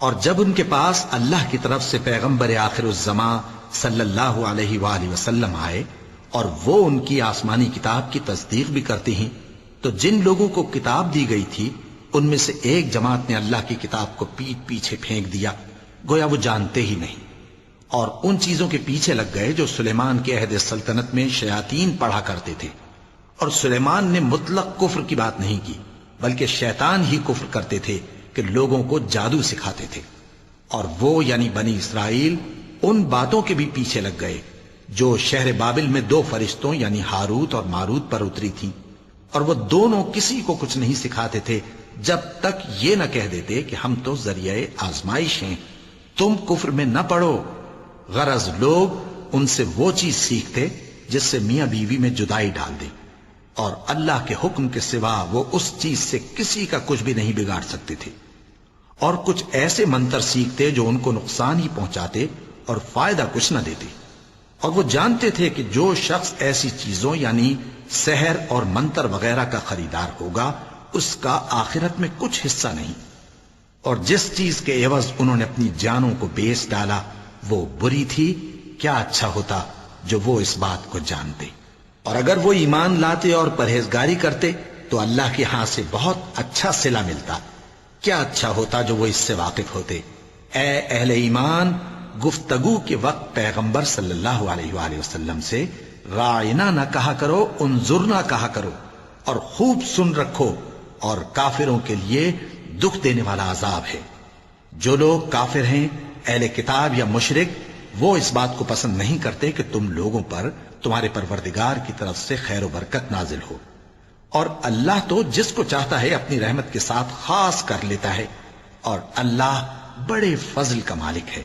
اور جب ان کے پاس اللہ کی طرف سے پیغمبر آخر الزماں صلی اللہ علیہ وآلہ وسلم آئے اور وہ ان کی آسمانی کتاب کی تصدیق بھی کرتے ہیں، تو جن لوگوں کو کتاب دی گئی تھی ان میں سے ایک جماعت نے اللہ کی کتاب کو پیٹ پیچھے پھینک دیا، گویا وہ جانتے ہی نہیں، اور ان چیزوں کے پیچھے لگ گئے جو سلیمان کے عہد سلطنت میں شیاطین پڑھا کرتے تھے۔ اور سلیمان نے مطلق کفر کی بات نہیں کی، بلکہ شیطان ہی کفر کرتے تھے کہ لوگوں کو جادو سکھاتے تھے۔ اور وہ یعنی بنی اسرائیل ان باتوں کے بھی پیچھے لگ گئے جو شہر بابل میں دو فرشتوں یعنی ہاروت اور ماروت پر اتری تھیں، اور وہ دونوں کسی کو کچھ نہیں سکھاتے تھے جب تک یہ نہ کہہ دیتے کہ ہم تو ذریعہ آزمائش ہیں، تم کفر میں نہ پڑو۔ غرض لوگ ان سے وہ چیز سیکھتے جس سے میاں بیوی میں جدائی ڈال دے، اور اللہ کے حکم کے سوا وہ اس چیز سے کسی کا کچھ بھی نہیں بگاڑ سکتے تھے، اور کچھ ایسے منتر سیکھتے جو ان کو نقصان ہی پہنچاتے اور فائدہ کچھ نہ دیتے۔ اور وہ جانتے تھے کہ جو شخص ایسی چیزوں یعنی سحر اور منتر وغیرہ کا خریدار ہوگا اس کا آخرت میں کچھ حصہ نہیں، اور جس چیز کے عوض انہوں نے اپنی جانوں کو بیچ ڈالا وہ بری تھی، کیا اچھا ہوتا جو وہ اس بات کو جانتے۔ اور اگر وہ ایمان لاتے اور پرہیزگاری کرتے تو اللہ کے ہاں سے بہت اچھا صلہ ملتا، کیا اچھا ہوتا جو وہ اس سے واقف ہوتے۔ اے اہل ایمان، گفتگو کے وقت پیغمبر صلی اللہ علیہ وآلہ وسلم سے راعنا نہ کہا کرو، انظرنا کہا کرو، اور خوب سن رکھو، اور کافروں کے لیے دکھ دینے والا عذاب ہے۔ جو لوگ کافر ہیں، اہل کتاب یا مشرک، وہ اس بات کو پسند نہیں کرتے کہ تم لوگوں پر تمہارے پروردگار کی طرف سے خیر و برکت نازل ہو، اور اللہ تو جس کو چاہتا ہے اپنی رحمت کے ساتھ خاص کر لیتا ہے، اور اللہ بڑے فضل کا مالک ہے۔